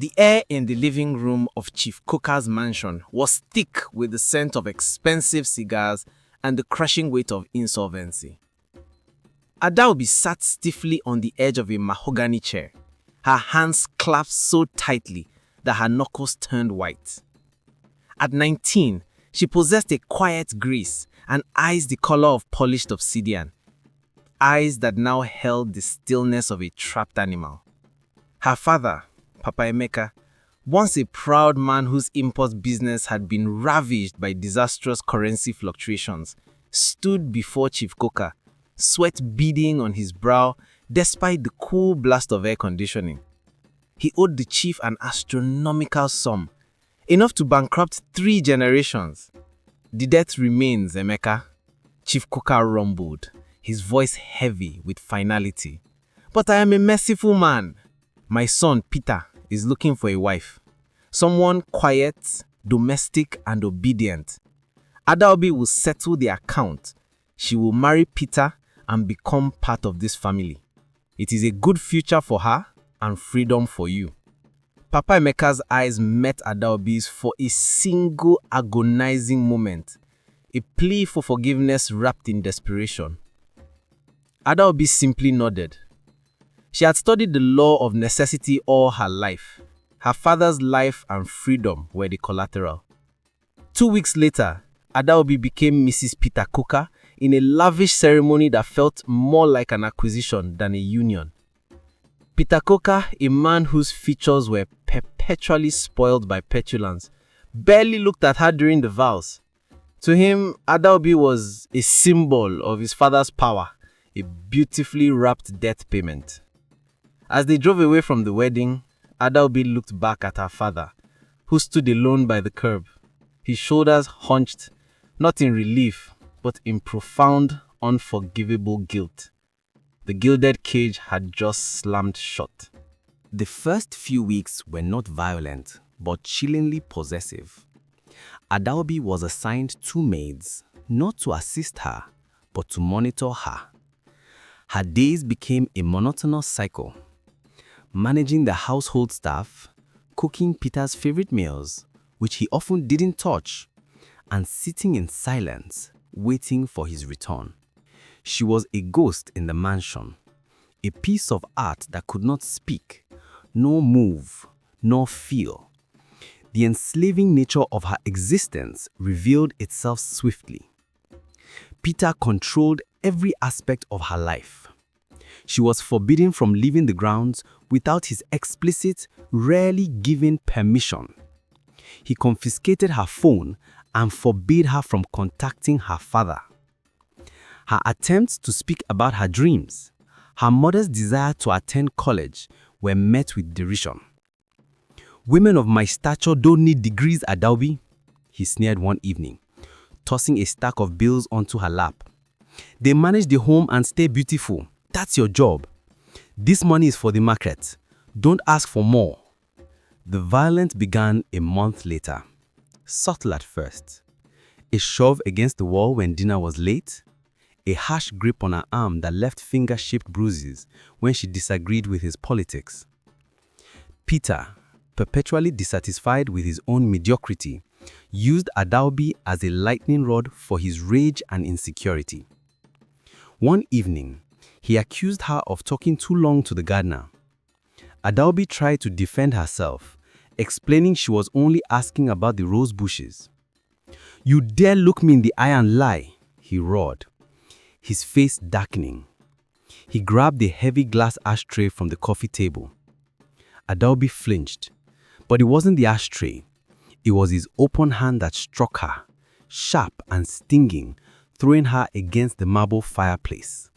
The air in the living room of Chief Coker's mansion was thick with the scent of expensive cigars and the crushing weight of insolvency. Adaobi sat stiffly on the edge of a mahogany chair, her hands clasped so tightly that her knuckles turned white. At 19, she possessed a quiet grace and eyes the color of polished obsidian, eyes that now held the stillness of a trapped animal. Her father, Papa Emeka, once a proud man whose import business had been ravaged by disastrous currency fluctuations, stood before Chief Coker, sweat beading on his brow despite the cool blast of air conditioning. He owed the chief an astronomical sum, enough to bankrupt 3 generations. The debt remains, Emeka, Chief Coker rumbled, his voice heavy with finality. But I am a merciful man. My son, Peter, is looking for a wife. Someone quiet, domestic, and obedient. Adaobi will settle the account. She will marry Peter and become part of this family. It is a good future for her and freedom for you. Papa Emeka's eyes met Adaobi's for a single agonizing moment, a plea for forgiveness wrapped in desperation. Adaobi simply nodded. She had studied the law of necessity all her life. Her father's life and freedom were the collateral. 2 weeks later, Adaobi became Mrs. Peter Coker in a lavish ceremony that felt more like an acquisition than a union. Peter Coker, a man whose features were perpetually spoiled by petulance, barely looked at her during the vows. To him, Adaobi was a symbol of his father's power, a beautifully wrapped debt payment. As they drove away from the wedding, Adaobi looked back at her father, who stood alone by the curb, his shoulders hunched, not in relief, but in profound, unforgivable guilt. The gilded cage had just slammed shut. The first few weeks were not violent, but chillingly possessive. Adaobi was assigned 2 maids, not to assist her, but to monitor her. Her days became a monotonous cycle. Managing the household staff, cooking Peter's favorite meals, which he often didn't touch, and sitting in silence, waiting for his return. She was a ghost in the mansion, a piece of art that could not speak, nor move, nor feel. The enslaving nature of her existence revealed itself swiftly. Peter controlled every aspect of her life. She was forbidden from leaving the grounds without his explicit, rarely given permission. He confiscated her phone and forbade her from contacting her father. Her attempts to speak about her dreams, her mother's desire to attend college, were met with derision. "Women of my stature don't need degrees, Adaobi," he sneered one evening, tossing a stack of bills onto her lap. "They manage the home and stay beautiful. That's your job. This money is for the market. Don't ask for more." The violence began a month later, subtle at first. A shove against the wall when dinner was late, a harsh grip on her arm that left finger-shaped bruises when she disagreed with his politics. Peter, perpetually dissatisfied with his own mediocrity, used Adaobi as a lightning rod for his rage and insecurity. One evening, he accused her of talking too long to the gardener. Adaobi tried to defend herself, explaining she was only asking about the rose bushes. "You dare look me in the eye and lie," he roared, his face darkening. He grabbed the heavy glass ashtray from the coffee table. Adaobi flinched, but it wasn't the ashtray. It was his open hand that struck her, sharp and stinging, throwing her against the marble fireplace.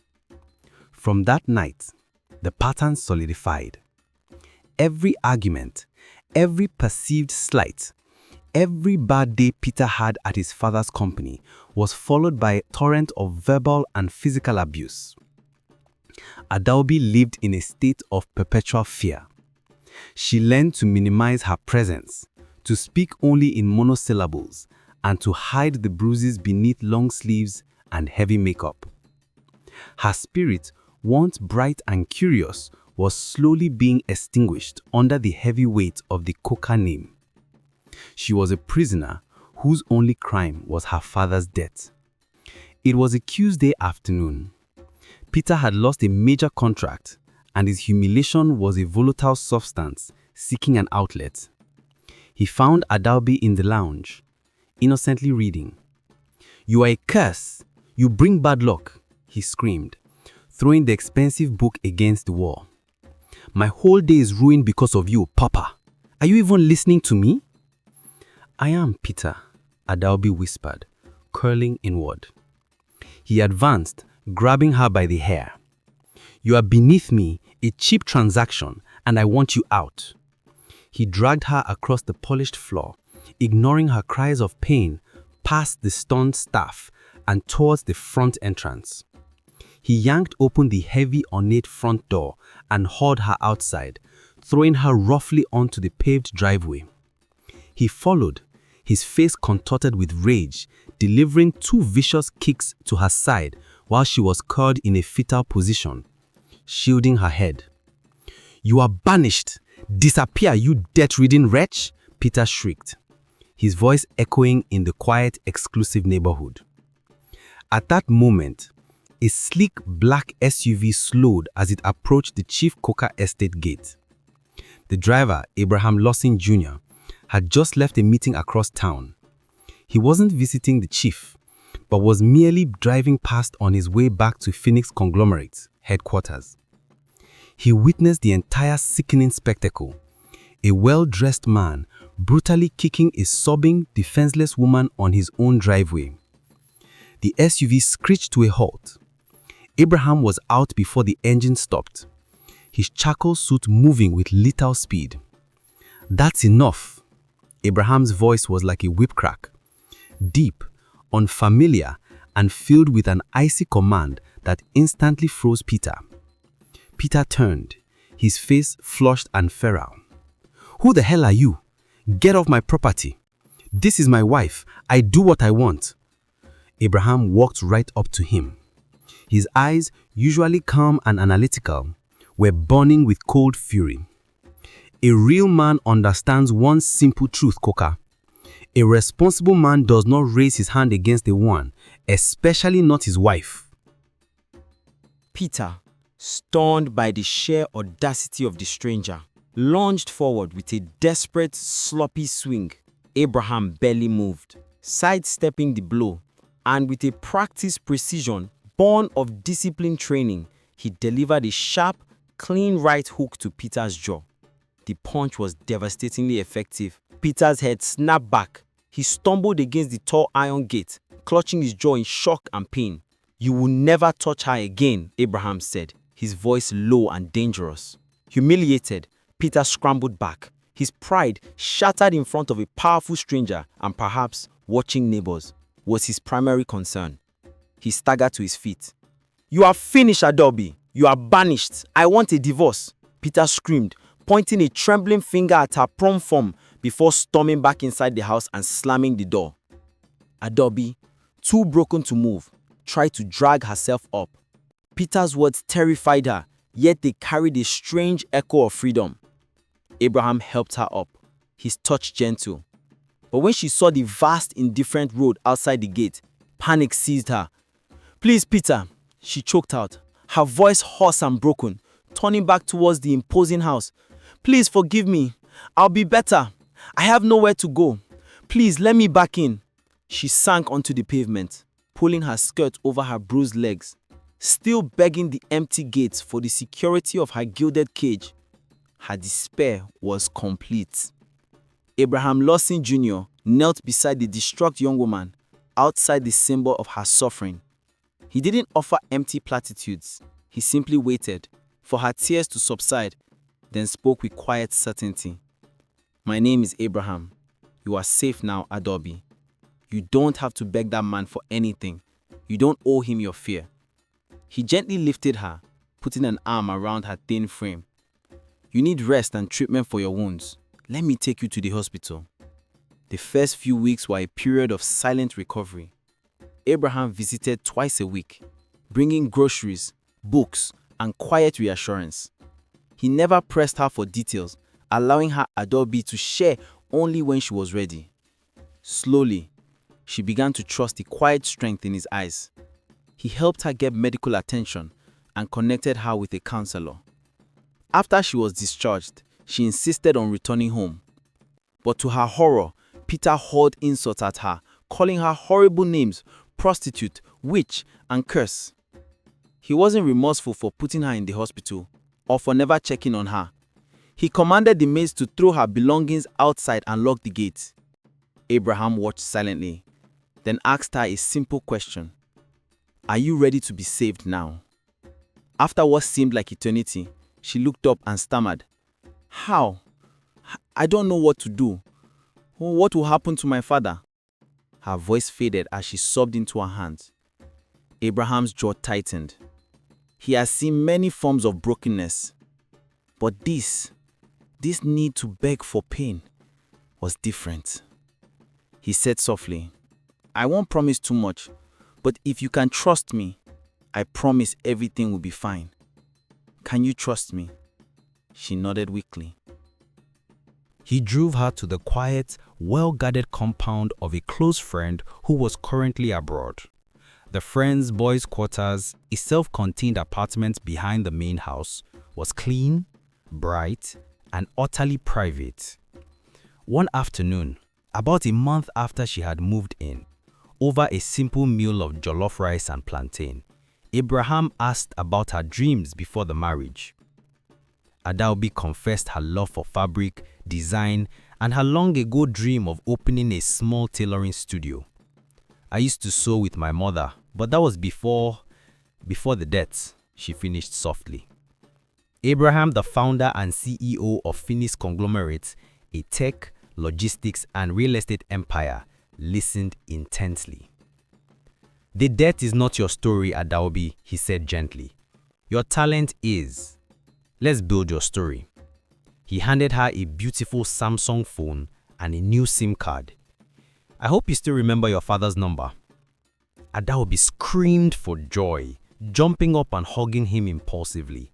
From that night, the pattern solidified. Every argument, every perceived slight, every bad day Peter had at his father's company was followed by a torrent of verbal and physical abuse. Adaobi lived in a state of perpetual fear. She learned to minimize her presence, to speak only in monosyllables, and to hide the bruises beneath long sleeves and heavy makeup. Her spirit, once bright and curious, was slowly being extinguished under the heavy weight of the Coca name. She was a prisoner whose only crime was her father's death. It was a Tuesday afternoon. Peter had lost a major contract, and his humiliation was a volatile substance seeking an outlet. He found Adelby in the lounge, innocently reading. "You are a curse. You bring bad luck," he screamed, throwing the expensive book against the wall. "My whole day is ruined because of you, Papa. Are you even listening to me?" "I am, Peter," Adelby whispered, curling inward. He advanced, grabbing her by the hair. "You are beneath me, a cheap transaction, and I want you out." He dragged her across the polished floor, ignoring her cries of pain, past the stunned staff and towards the front entrance. He yanked open the heavy, ornate front door and hauled her outside, throwing her roughly onto the paved driveway. He followed, his face contorted with rage, delivering 2 vicious kicks to her side while she was curled in a fetal position, shielding her head. "You are banished! Disappear, you death-ridden wretch!" Peter shrieked, his voice echoing in the quiet, exclusive neighborhood. At that moment, a sleek black SUV slowed as it approached the Chief Coca estate gate. The driver, Abraham Lawson Jr., had just left a meeting across town. He wasn't visiting the chief, but was merely driving past on his way back to Phoenix Conglomerate's headquarters. He witnessed the entire sickening spectacle. A well-dressed man brutally kicking a sobbing, defenseless woman on his own driveway. The SUV screeched to a halt. Abraham was out before the engine stopped, his charcoal suit moving with lethal speed. "That's enough." Abraham's voice was like a whip crack, deep, unfamiliar, and filled with an icy command that instantly froze Peter. Peter turned, his face flushed and feral. "Who the hell are you? Get off my property. This is my wife. I do what I want." Abraham walked right up to him. His eyes, usually calm and analytical, were burning with cold fury. "A real man understands one simple truth, Coca. A responsible man does not raise his hand against a woman, especially not his wife." Peter, stunned by the sheer audacity of the stranger, lunged forward with a desperate, sloppy swing. Abraham barely moved, sidestepping the blow, and with a practiced precision born of disciplined training, he delivered a sharp, clean right hook to Peter's jaw. The punch was devastatingly effective. Peter's head snapped back. He stumbled against the tall iron gate, clutching his jaw in shock and pain. "You will never touch her again," Abraham said, his voice low and dangerous. Humiliated, Peter scrambled back, his pride shattered in front of a powerful stranger, and perhaps watching neighbors was his primary concern. He staggered to his feet. "You are finished, Adelby. You are banished. I want a divorce," Peter screamed, pointing a trembling finger at her prom form before storming back inside the house and slamming the door. Adelby, too broken to move, tried to drag herself up. Peter's words terrified her, yet they carried a strange echo of freedom. Abraham helped her up, his touch gentle. But when she saw the vast, indifferent road outside the gate, panic seized her. "Please, Peter," she choked out, her voice hoarse and broken, turning back towards the imposing house. "Please forgive me. I'll be better. I have nowhere to go. Please let me back in." She sank onto the pavement, pulling her skirt over her bruised legs, still begging the empty gates for the security of her gilded cage. Her despair was complete. Abraham Lawson Jr. knelt beside the distraught young woman, outside the symbol of her suffering. He didn't offer empty platitudes. He simply waited for her tears to subside, then spoke with quiet certainty. "My name is Abraham. You are safe now, Adelby. You don't have to beg that man for anything. You don't owe him your fear." He gently lifted her, putting an arm around her thin frame. "You need rest and treatment for your wounds. Let me take you to the hospital." The first few weeks were a period of silent recovery. Abraham visited twice a week, bringing groceries, books, and quiet reassurance. He never pressed her for details, allowing her Adaobi to share only when she was ready. Slowly, she began to trust the quiet strength in his eyes. He helped her get medical attention and connected her with a counselor. After she was discharged, she insisted on returning home. But to her horror, Peter hurled insults at her, calling her horrible names, prostitute, witch, and curse. He wasn't remorseful for putting her in the hospital or for never checking on her. He commanded the maids to throw her belongings outside and lock the gate. Abraham watched silently, then asked her a simple question. Are you ready to be saved now? After what seemed like eternity, she looked up and stammered, How? I don't know what to do. What will happen to my father? Her voice faded as she sobbed into her hands. Abraham's jaw tightened. He has seen many forms of brokenness, but this need to beg for pain was different. He said softly, I won't promise too much, but if you can trust me, I promise everything will be fine. Can you trust me? She nodded weakly. He drove her to the quiet, well-guarded compound of a close friend who was currently abroad. The friend's boys' quarters, a self-contained apartment behind the main house, was clean, bright, and utterly private. One afternoon, about a month after she had moved in, over a simple meal of jollof rice and plantain, Abraham asked about her dreams before the marriage. Adaobi confessed her love for fabric, design, and her long-ago dream of opening a small tailoring studio. I used to sew with my mother, but that was before the death, she finished softly. Abraham, the founder and CEO of Finis Conglomerates, a tech, logistics, and real estate empire, listened intensely. The death is not your story, Adaobi, he said gently. Your talent is. Let's build your story. He handed her a beautiful Samsung phone and a new SIM card. I hope you still remember your father's number. Adaobi screamed for joy, jumping up and hugging him impulsively.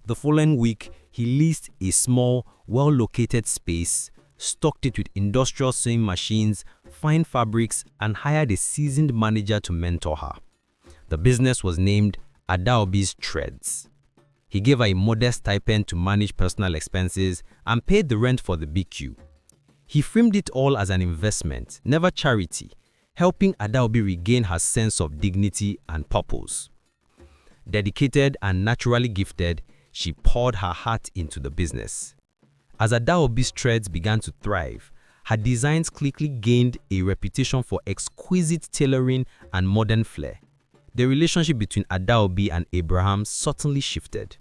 The following week, he leased a small, well-located space, stocked it with industrial sewing machines, fine fabrics, and hired a seasoned manager to mentor her. The business was named Adaobi's Threads. He gave her a modest stipend to manage personal expenses and paid the rent for the BQ. He framed it all as an investment, never charity, helping Adaobi regain her sense of dignity and purpose. Dedicated and naturally gifted, she poured her heart into the business. As Adaobi's Threads began to thrive, her designs quickly gained a reputation for exquisite tailoring and modern flair. The relationship between Adaobi and Abraham certainly shifted.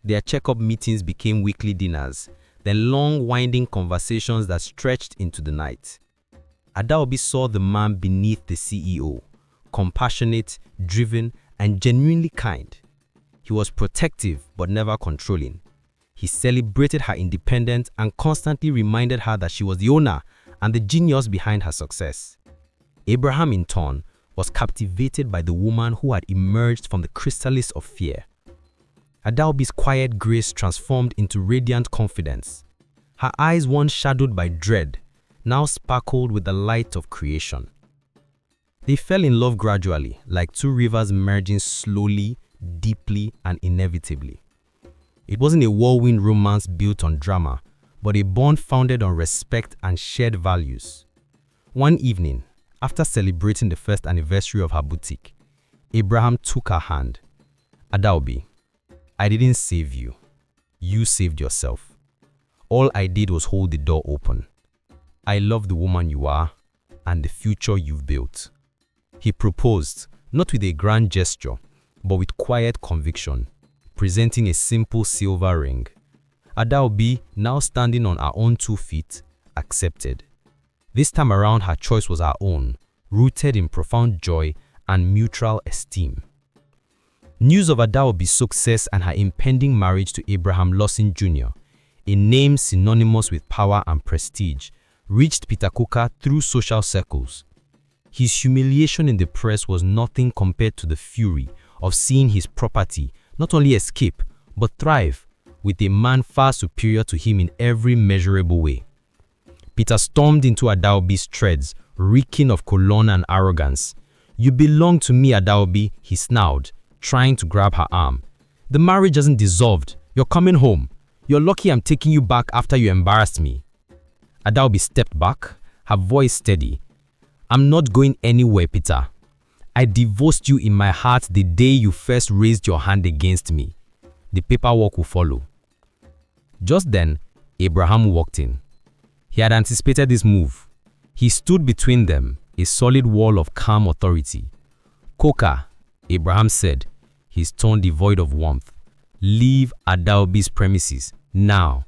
Their check-up meetings became weekly dinners, then long, winding conversations that stretched into the night. Adaobi saw the man beneath the CEO, compassionate, driven, and genuinely kind. He was protective but never controlling. He celebrated her independence and constantly reminded her that she was the owner and the genius behind her success. Abraham, in turn, was captivated by the woman who had emerged from the chrysalis of fear. Adaobi's quiet grace transformed into radiant confidence. Her eyes, once shadowed by dread, now sparkled with the light of creation. They fell in love gradually, like two rivers merging slowly, deeply, and inevitably. It wasn't a whirlwind romance built on drama, but a bond founded on respect and shared values. One evening, after celebrating the first anniversary of her boutique, Abraham took her hand. Adaobi, I didn't save you. You saved yourself. All I did was hold the door open. I love the woman you are and the future you've built. He proposed, not with a grand gesture, but with quiet conviction, presenting a simple silver ring. Adaobi, now standing on her own 2 feet, accepted. This time around, her choice was her own, rooted in profound joy and mutual esteem. News of Adaobi's success and her impending marriage to Abraham Lawson Jr., a name synonymous with power and prestige, reached Peter Coker through social circles. His humiliation in the press was nothing compared to the fury of seeing his property not only escape, but thrive, with a man far superior to him in every measurable way. Peter stormed into Adaobi's treads, reeking of cologne and arrogance. "You belong to me, Adaobi," he snarled, trying to grab her arm. "The marriage isn't dissolved. You're coming home. You're lucky I'm taking you back after you embarrassed me." Adaobi stepped back, her voice steady. "I'm not going anywhere, Peter. I divorced you in my heart the day you first raised your hand against me. The paperwork will follow." Just then, Abraham walked in. He had anticipated this move. He stood between them, a solid wall of calm authority. "Coca," Abraham said, his tone devoid of warmth, "leave Adaobi's premises, now."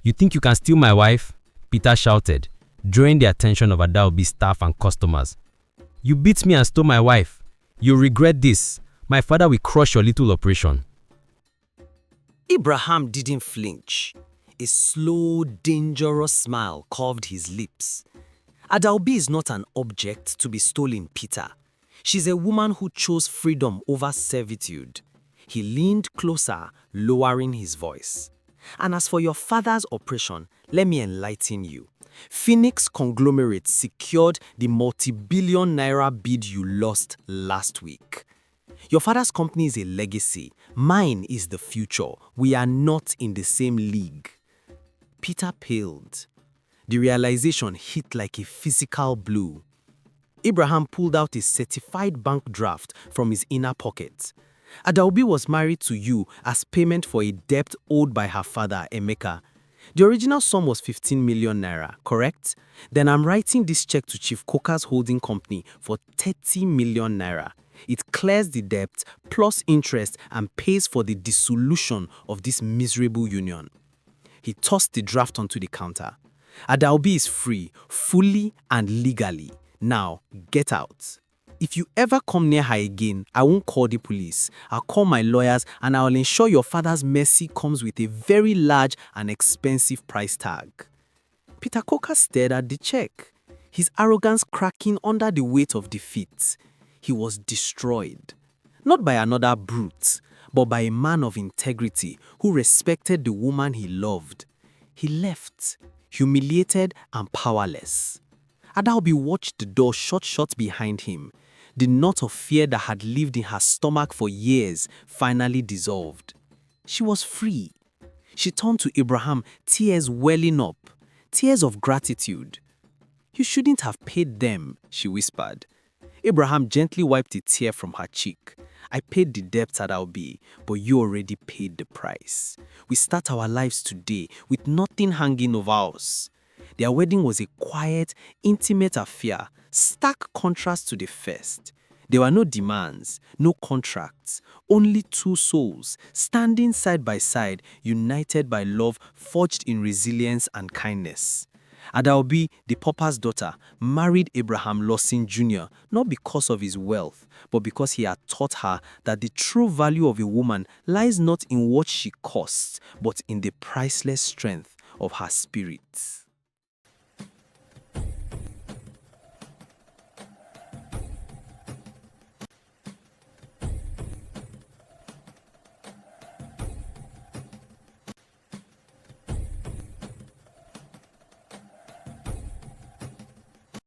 "You think you can steal my wife?" Peter shouted, drawing the attention of Adaobi's staff and customers. "You beat me and stole my wife. You'll regret this. My father will crush your little operation." Abraham didn't flinch. A slow, dangerous smile curved his lips. Adaobi is not an object to be stolen, Peter. She's a woman who chose freedom over servitude. He leaned closer, lowering his voice. "And as for your father's operation, let me enlighten you. Phoenix Conglomerate secured the multi-billion naira bid you lost last week. Your father's company is a legacy. Mine is the future. We are not in the same league." Peter paled. The realization hit like a physical blow. Abraham pulled out a certified bank draft from his inner pocket. "Adaobi was married to you as payment for a debt owed by her father, Emeka. The original sum was 15 million naira, correct? Then I'm writing this check to Chief Coca's holding company for 30 million naira. It clears the debt plus interest and pays for the dissolution of this miserable union." He tossed the draft onto the counter. "Adaobi is free, fully and legally. Now, get out. If you ever come near her again, I won't call the police. I'll call my lawyers and I'll ensure your father's mercy comes with a very large and expensive price tag." Peter Coca stared at the check, his arrogance cracking under the weight of defeat. He was destroyed. Not by another brute, but by a man of integrity who respected the woman he loved. He left, humiliated and powerless. Adaobi watched the door shut behind him. The knot of fear that had lived in her stomach for years finally dissolved. She was free. She turned to Abraham, tears welling up, tears of gratitude. "You shouldn't have paid them," she whispered. Abraham gently wiped a tear from her cheek. "I paid the debt, Adaobi, but you already paid the price. We start our lives today with nothing hanging over us." Their wedding was a quiet, intimate affair, stark contrast to the first. There were no demands, no contracts, only two souls, standing side by side, united by love forged in resilience and kindness. Adaobi, the pauper's daughter, married Abraham Lawson Jr. not because of his wealth, but because he had taught her that the true value of a woman lies not in what she costs, but in the priceless strength of her spirit.